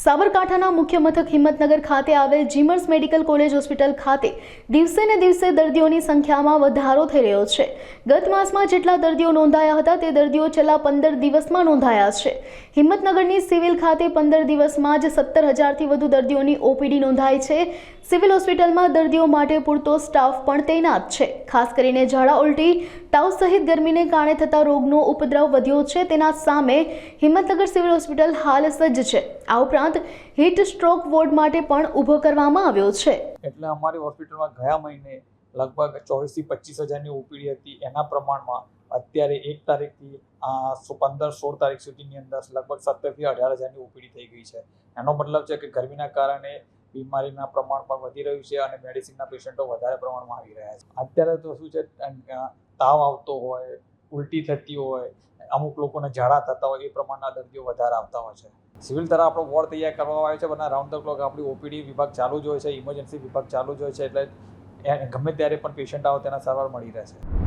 સાબરકાંઠાના મુખ્ય મથક હિંમતનગર ખાતે આવેલ જીમર્સ મેડિકલ કોલેજ હોસ્પિટલ ખાતે દિવસે ને દિવસે દર્દીઓની સંખ્યામાં વધારો થઈ રહ્યો છે। ગત માસમાં જેટલા દર્દીઓ નોંધાયા હતા તે દર્દીઓ છેલ્લા 15 દિવસમાં નોંધાયા છે। હિંમતનગરની સિવિલ ખાતે 15 દિવસમાં જ 17,000થી વધુ દર્દીઓની ઓપીડી નોંધાઈ છે। સિવિલ હોસ્પિટલમાં દર્દીઓ માટે પૂરતો સ્ટાફ પણ તૈનાત છે। ખાસ કરીને ઝાડા ઉલટી, તાવ સહિત ગરમીને કારણે થતા રોગનો ઉપદ્રવ વધ્યો છે, તેના સામે હિંમતનગર સિવિલ હોસ્પિટલ હાલ સજ્જ છે। આ ઉપરાંત હીટ સ્ટ્રોક વોર્ડ માટે પણ ઊભો કરવામાં આવ્યો છે। એટલે અમારી હોસ્પિટલમાં ગયા મહિને લગભગ 24 થી 25,000ની ઓપીડી હતી। એના પ્રમાણમાં અત્યારે 1 તારીખથી 15-16 તારીખ સુધીની અંદર લગભગ 17 થી 18,000ની ઓપીડી થઈ ગઈ છે। એનો મતલબ છે કે ગરમીના કારણે બીમારીના પ્રમાણ પણ વધી રહ્યું છે અને મેડિસિનના પેશન્ટો વધારે પ્રમાણમાં આવી રહ્યા છે। અત્યારે તો શું છે, તાવ આવતો હોય, ઉલટી થતી હોય, અમુક લોકોને ઝાડા થતા હોય, એ પ્રમાણના દર્દીઓ વધારે આવતા હોય છે। સિવિલ તરફ આપણો વોર્ડ તૈયાર કરવામાં આવે છે, પણ રાઉન્ડ ધ ક્લોક આપણી ઓપીડી વિભાગ ચાલુ જ હોય છે, ઇમરજન્સી વિભાગ ચાલુ જ હોય છે, એટલે ગમે ત્યારે પણ પેશન્ટ આવે તેના સારવાર મળી રહે છે।